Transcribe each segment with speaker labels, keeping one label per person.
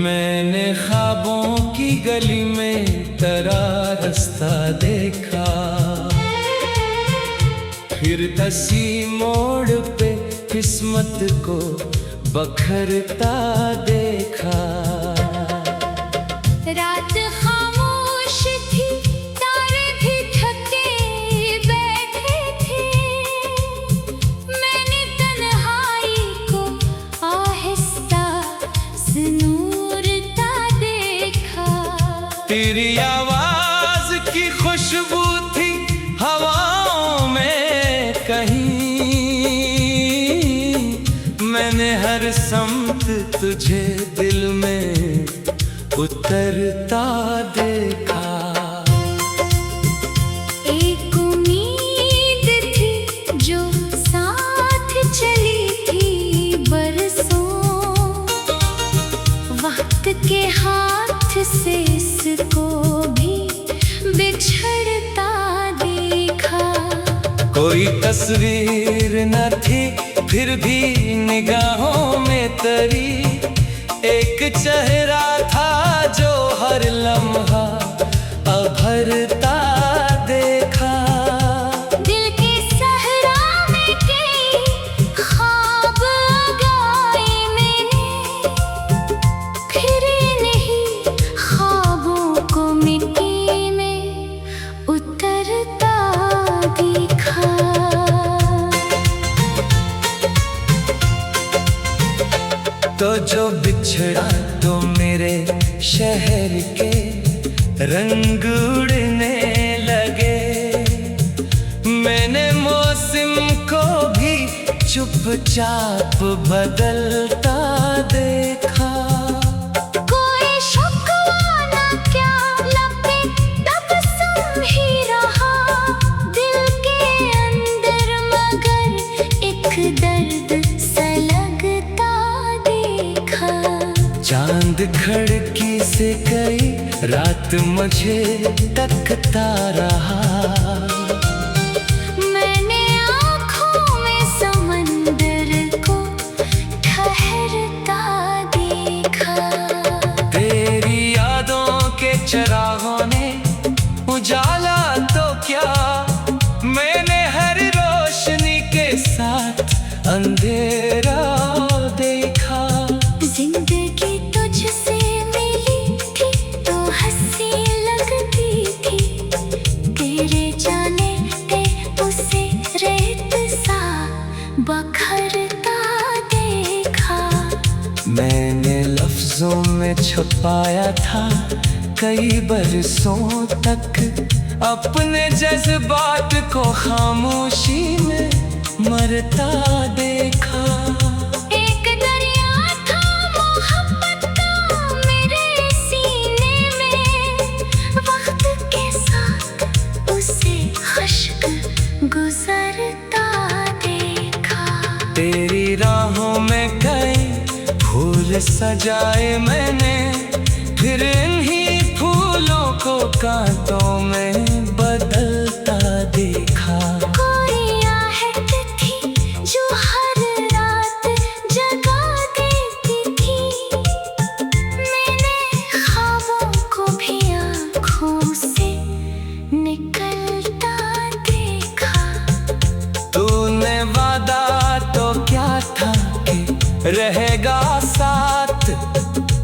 Speaker 1: मैंने ख्वाबों की गली में तेरा रास्ता देखा, फिर किसी मोड़ पे किस्मत को बखरता देखा।
Speaker 2: रात खामोश थी, तारे भी थके बैठे थे। मैंने तन्हाई को आहिस्ता सुनूरता देखा।
Speaker 1: तेरी आवाज की खुशबू थी हवाओं में कहीं, मैंने हर समत तुझे दिल में उतरता देखा।
Speaker 2: एक उम्मीद थी जो साथ चली थी बरसों, वक्त के हाथ से इसको भी बिछड़ता देखा।
Speaker 1: कोई तस्वीर न थी फिर भी निगाहों में तेरी, एक चेहरा था जो हर लम्हा अभरता देखा।
Speaker 2: दिल के सहरा में कई ख्वाब उगाए मैंने, फिर नहीं ख्वाबों को मिट्टी में उतरता देखा।
Speaker 1: तो जो बिछड़ा तो मेरे शहर के रंग उड़ने लगे, मैंने मौसम को भी चुपचाप बदलता देखा।
Speaker 2: कोई शिकवा ना क्या लपे तबस्सुम ही रहा दिल के अंदर, मगर एक दर्द सा लगता देखा।
Speaker 1: चांद खिड़की से कई रात मुझे तकता रहा,
Speaker 2: मैंने आँखों में समंदर को ठहरता देखा।
Speaker 1: तेरी यादों के चरागों ने उजाला तो क्या, मैंने हर रोशनी के साथ अंधेरा देखा।
Speaker 2: जिंदगी तुझसे मिली थी तो हंसी लगती थी, तेरे जाने पे उसे रेत सा बखरता देखा।
Speaker 1: मैंने लफ्जों में छुपाया था कई बरसों तक अपने जज्बात को, खामोशी में मरता देखा।
Speaker 2: एक दरिया था मोहब्बत का मेरे सीने में, वक्त के साथ उसे खश्क गुजरता देखा।
Speaker 1: तेरी राहों में कई फूल सजाए मैंने, फिर इन्हीं फूलों को कांटों में बदलता देखा।
Speaker 2: कोई आहट थी जो हर रात जगा देती थी, मैंने ख्वाबों को भी आँखों से निकलता देखा।
Speaker 1: तूने वादा तो क्या था कि रहेगा साथ,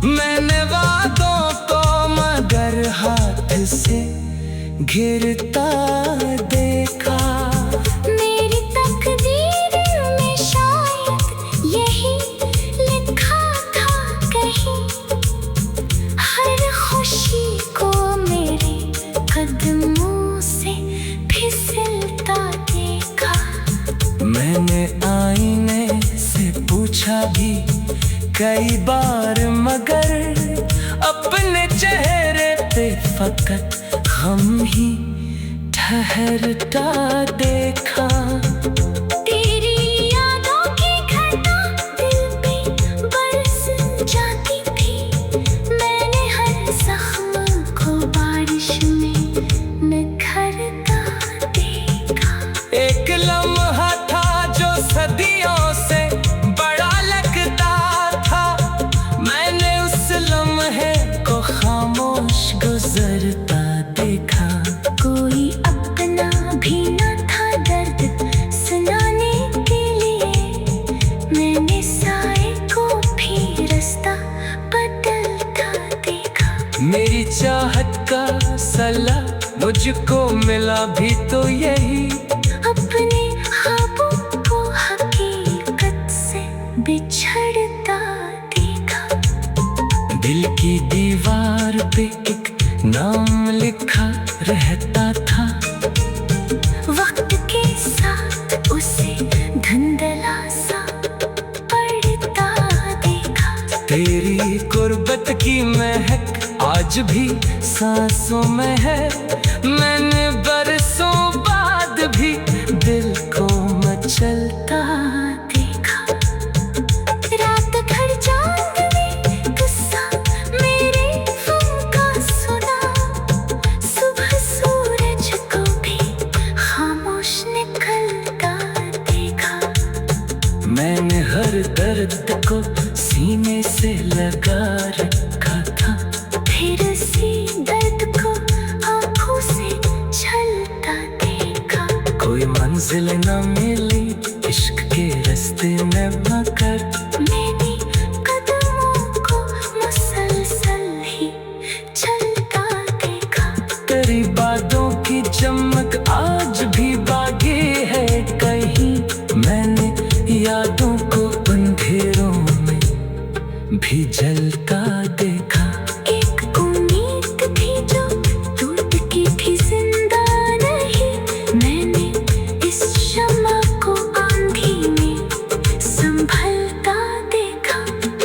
Speaker 1: मैंने वादों को मगर हाथ से घिरता देखा।
Speaker 2: मेरी तकदीर में शायद यही लिखा था कहीं, हर खुशी को मेरे कदमों से फिसलता देखा।
Speaker 1: मैंने आईने से पूछा भी कई बार, मगर अपने चेहरे पे फकत गम ही ठहरता देखा।
Speaker 2: तेरी यादों की घटा दिल पे बरस जाती थी, मैंने हर जख्म को बारिश में निखरता देखा।
Speaker 1: एक लम्हा था जो सदियों से बड़ा लगता था, मैंने उस लम्हे तुझको मिला भी तो यही,
Speaker 2: अपने ख्वाबों को हकीकत से बिछड़ता देखा।
Speaker 1: दिल की दीवार पे एक नाम लिखा रहता था,
Speaker 2: वक्त के साथ उसे धुंधला सा पड़ता देखा।
Speaker 1: तेरी गुर्बत की महक आज भी सांसों में है, मैंने बरसों बाद भी दिल को मचलता
Speaker 2: देखा। रात भर चांद ने किस्सा मेरे गम का सुना, सुबह सूरज को भी खामोश निकलता देखा।
Speaker 1: मैंने हर दर्द को सीने से लगा रखा था,
Speaker 2: फिर उसी दर्द को आंखों से झलता देखा।
Speaker 1: कोई मंजिल न मिली इश्क के रास्ते में, मगर
Speaker 2: मैंने कदमों को मुसलसल ही चलता देखा।
Speaker 1: तेरी बातों की चमक आज भी बाकी है कहीं, मैंने यादों को अंधेरों में भी जलता देखा।
Speaker 2: एक उम्मीद थी जो टूट की थी जिंदा नहीं, मैंने इस शम्मा को आंधी में संभलता देखा।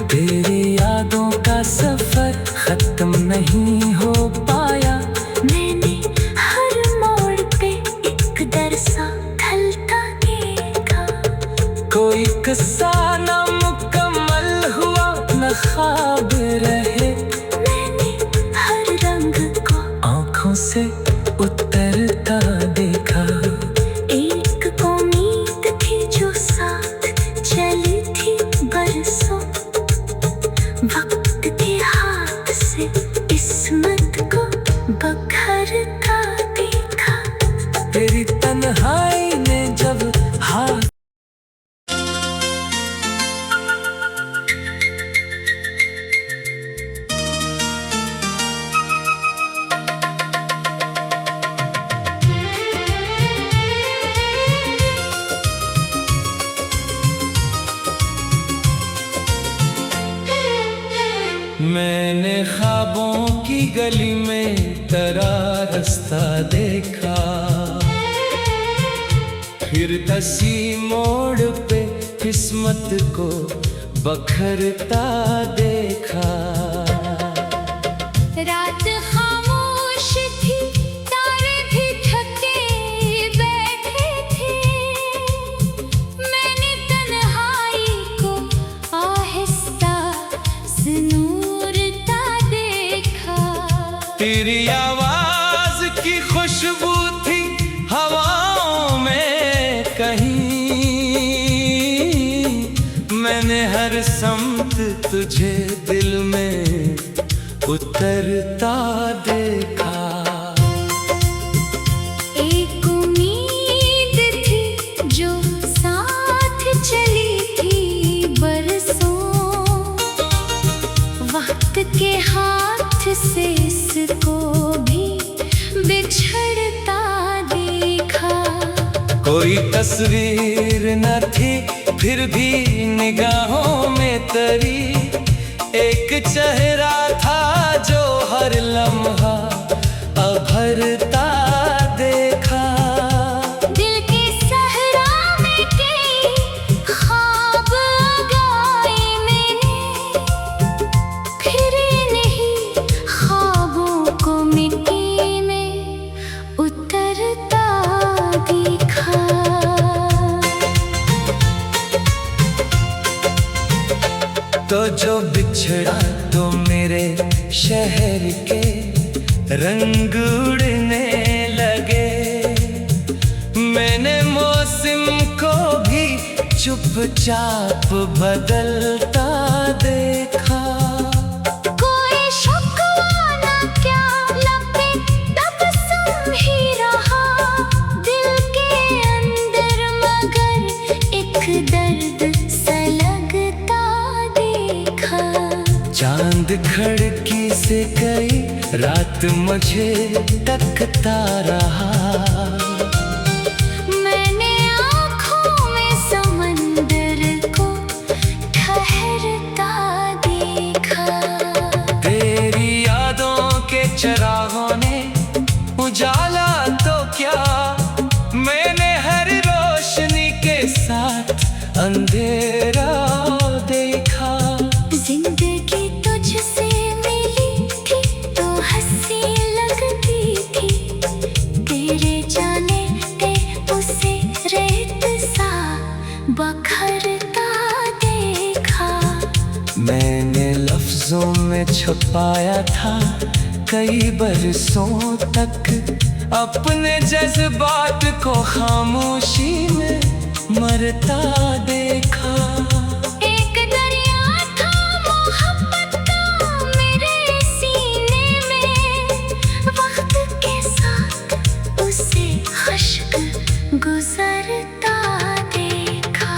Speaker 1: तेरी यादों का सफर खत्म नहीं हो पाया,
Speaker 2: मैंने हर मोड़ पे एक दर सा ढलता देखा।
Speaker 1: कोई किस्सा ना मुकम्मल हुआ न ख्वाब रहे,
Speaker 2: मैंने हर रंग को
Speaker 1: आंखों से उतरता देखा।
Speaker 2: एक उम्मीद थी जो साथ चली थी बरसों, वक्त के हाथ से किस्मत को बखरता देखा।
Speaker 1: तेरी तन्हाई ने जब हाथ मैंने ख्वाबों की गली में तेरा रास्ता देखा, फिर किसी मोड़ पे किस्मत को बखरता देखा।
Speaker 2: रात खामोश थी, तारे भी थके बैठे थे, मैंने तन्हाई को आहिस्ता स्नूरता देखा।
Speaker 1: तेरी आवाज की खुशबू थी हवाओं में कहीं, मैंने हर समत तुझे दिल में उतरता देखा।
Speaker 2: एक उम्मीद थी जो साथ चली थी बरसों, वक्त के हाथ से इसको भी बिछड़ता देखा।
Speaker 1: कोई तस्वीर न थी फिर भी निगाहों में तेरी, एक चेहरा था जो हर लम्हा अभरता देखा।
Speaker 2: दिल के सहरा में कई ख्वाब उगाए मैंने, फिर नहीं ख्वाबों को मिट्टी में उतरता देखा।
Speaker 1: तो जो बिछड़ा तो मेरे शहर के रंग उड़ने लगे, मैंने मौसम को भी चुपचाप बदलता देखा।
Speaker 2: कोई शिकवा ना क्या लपे तबस्सुम ही रहा, दिल के अंदर मगर एक दर्द सा लगता देखा।
Speaker 1: चांद खिड़की से कई रात मुझे तकता रहा।
Speaker 2: मैंने आँखों में समंदर को ठहरता देखा।
Speaker 1: तेरी यादों के चरागों ने उजाला तो क्या, मैंने हर रोशनी के साथ अंधेरा देखा।
Speaker 2: जिंदगी तुझसे मिली थी तो हंसी लगती थी, तेरे जाने पे उसे रेत सा बखरता देखा।
Speaker 1: मैंने लफ्जों में छुपाया था कई बरसों तक, अपने जज्बात को खामोशी में मरता देखा।
Speaker 2: एक दरिया था मोहब्बत का मेरे सीने में, वक्त के साथ उसे खश्क गुजरता देखा।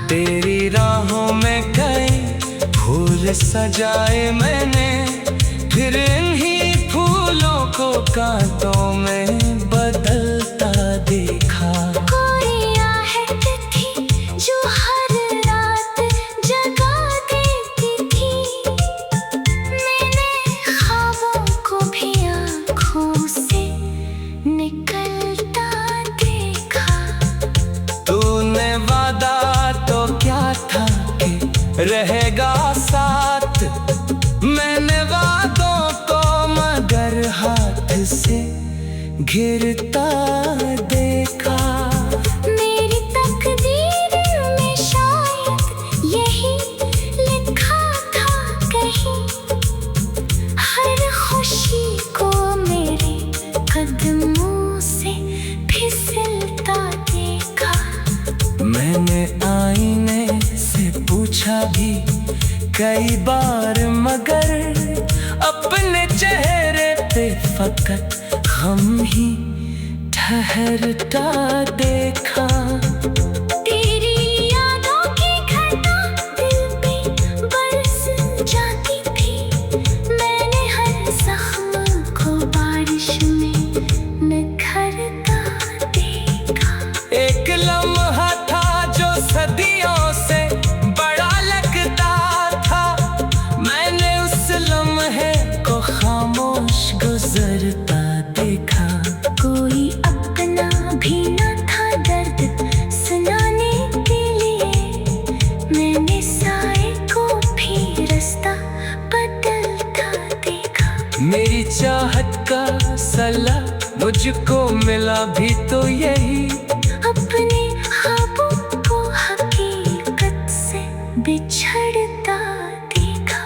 Speaker 1: तेरी राहों में कई फूल सजाए मैंने, फिर इन्हीं फूलों को कांटों में बदलता देखा।
Speaker 2: कोई आहट थी जो हर रात जगा देती थी, मैंने ख्वाबों को भी आँखों से निकलता देखा।
Speaker 1: तूने वादा तो क्या था कि रहेगा साथ, मैंने वादों को मगर हाथ से घिरता देखा।
Speaker 2: मेरी तकदीर में शायद यही लिखा था कहीं, हर खुशी को मेरे कदमों से फिसलता देखा।
Speaker 1: मैंने आईने से पूछा भी कई बार, मगर अपने चेहरे पे फकत हम ही ठहरता देखा।
Speaker 2: तेरी यादों की घटा दिल पे बरस जाती थी, मैंने हर जख्म को बारिश में निखरता देखा।
Speaker 1: एक लम्हा था जो सदियों से बड़ा लगता था, मैंने उस लम्हे को खामोश गुजरता देखा।
Speaker 2: कोई अपना भी न था दर्द सुनाने के लिए, मैंने साए को भी रास्ता बदलता देखा।
Speaker 1: मेरी चाहत का सला मुझको मिला भी तो यही,
Speaker 2: अपने ख्वाबों को हकीकत से बिछड़ता देखा।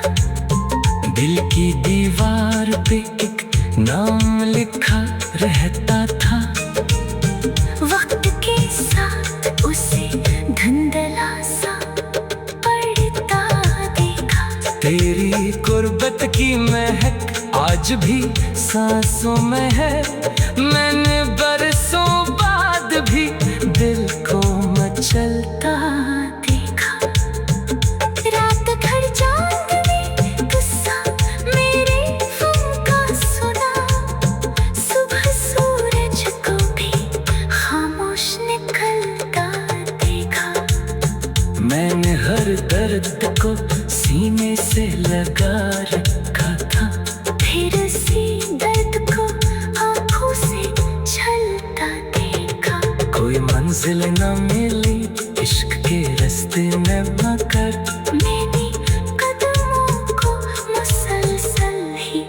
Speaker 1: दिल की दीवार पे एक नाम लिखा रहता था,
Speaker 2: वक्त के साथ उसे धुंधला सा पड़ता देखा।
Speaker 1: तेरी गुर्बत की महक आज भी सांसों में है, मैंने बरसों बाद भी दिल को मचलता देखा। रात भर चांद ने किस्सा मेरे गम का सुना, सुबह सूरज को भी खामोश निकलता देखा। मैंने हर दर्द को सीने से लगा रखा था,
Speaker 2: फिर उसी दर्द को आँखों से झलता देखा।
Speaker 1: कोई मंजिल न मिली इश्क के रास्ते में, मगर
Speaker 2: मैंने कदमों को मुसलसल ही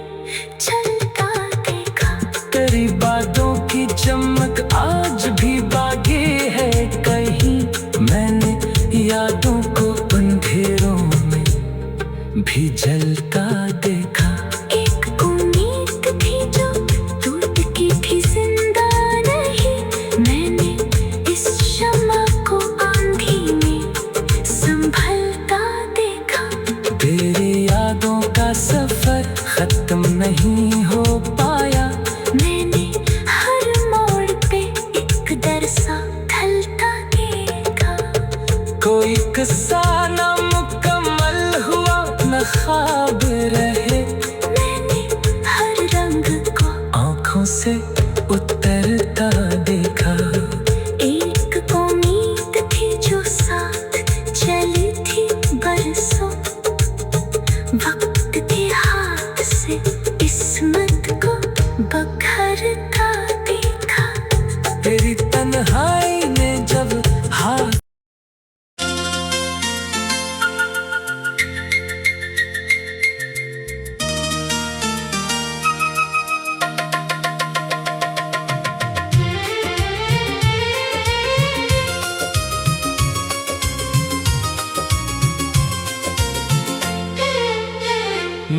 Speaker 2: चलता देखा।
Speaker 1: तेरी बातों की चमक आज भी बाकी है कहीं, मैंने यादों को अंधेरों में भी जलता देखा।
Speaker 2: एक उम्मीद थी जो टूट की थी जिंदा नहीं, मैंने इस शम्मा को आंधी में संभलता देखा।
Speaker 1: तेरी यादों का सफर खत्म नहीं हो पाया,
Speaker 2: मैंने हर मोड़ पे एक दरसा ढलता देखा।
Speaker 1: कोई किस्सा ना मुकम्मल हुआ न ख्वाब रहे,
Speaker 2: मैंने हर रंग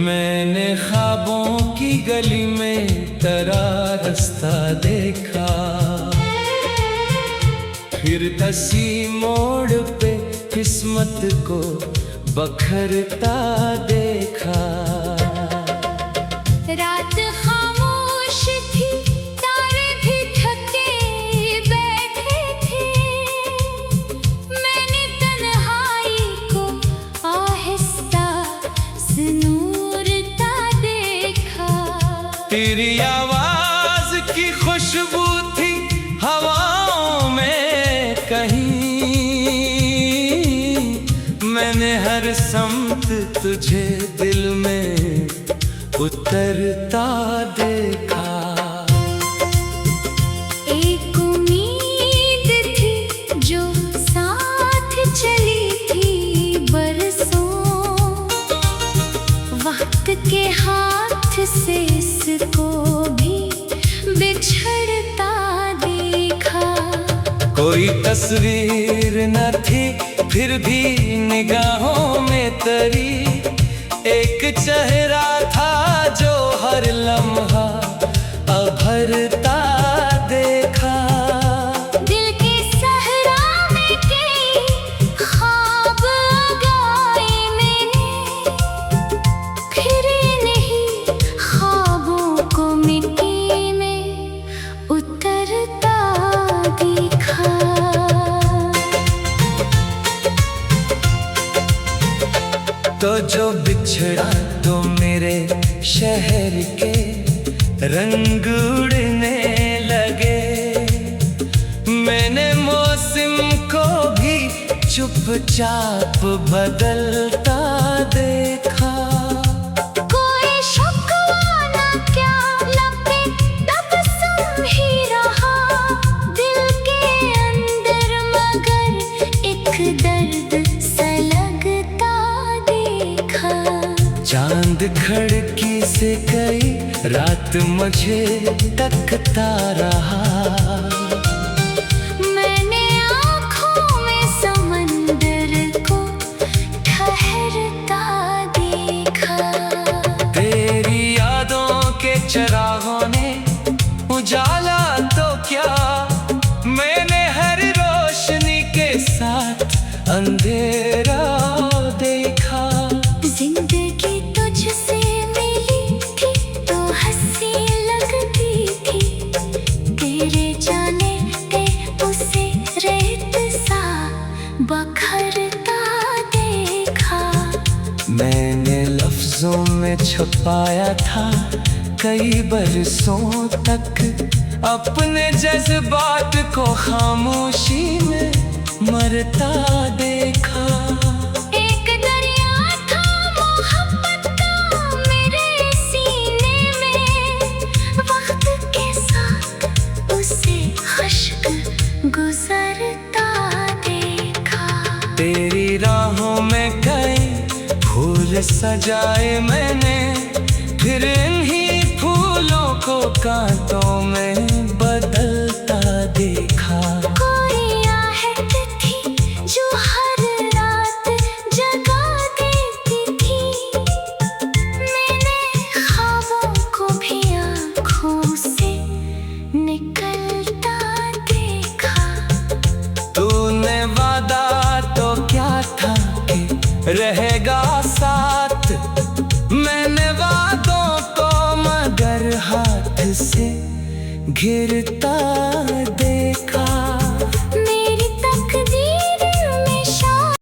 Speaker 1: मैंने ख्वाबों की गली में तेरा रास्ता देखा, फिर किसी मोड़ पे किस्मत को बखरता देखा।
Speaker 2: रात खामोश थी, तारे भी थके बैठे थे। मैंने तन्हाई को आहिस्ता स्नूरता देखा।
Speaker 1: तेरी आवाज की खुशबू थी हवाओं में कहीं, मैंने हर समत तुझे दिल में उतरता देखा।
Speaker 2: एक उम्मीद थी जो साथ चली थी बरसों, वक्त के हाथ से इसको भी बिछड़ता देखा।
Speaker 1: कोई तस्वीर न थी फिर भी निगाहों में तेरी, एक चेहरा था जो हर लम्हा अभरता देखा।
Speaker 2: दिल के सहरा में कई ख्वाब उगाए मैंने, फिर नहीं ख्वाबों को मिट्टी में उतरता देखा।
Speaker 1: तो जो बिछड़ा तो मेरे शहर के रंग उड़ने लगे, मैंने मौसम को भी चुपचाप बदलता देखा।
Speaker 2: कोई शिकवा न क्या लपे तबस्सुम ही रहा दिल के अंदर, मगर एक दर्द सा लगता देखा।
Speaker 1: चांद खिड़की से कई रात मुझे तकता रहा,
Speaker 2: मैंने आँखों में समंदर को ठहरता देखा।
Speaker 1: तेरी यादों के चिरागों ने उजाला तो क्या, मैंने हर रोशनी के साथ अंधेरा देखा।
Speaker 2: जिंदगी तुझसे मिली थी तो हंसी लगती थी, तेरे जाने पे उसे रेत सा बखरता देखा।
Speaker 1: मैंने लफ्जों में छुपाया था कई बरसों तक अपने जज्बात को, खामोशी में मरता देखा।
Speaker 2: एक दरिया था मोहब्बत का मेरे सीने में, वक्त के साथ उसे खुश्क गुजरता देखा।
Speaker 1: तेरी राहों में कई फूल सजाए मैंने, फिर इन्हीं फूलों को कांटों में बदलता देखा।
Speaker 2: कोई आहट थी जो हर रात जगा देती थी, मैंने ख्वाबों को भी आँखों से निकलता देखा।
Speaker 1: तूने वादा तो क्या था कि रहेगा साथ, मैंने वादों को मगर हाथ से गिरता देखा।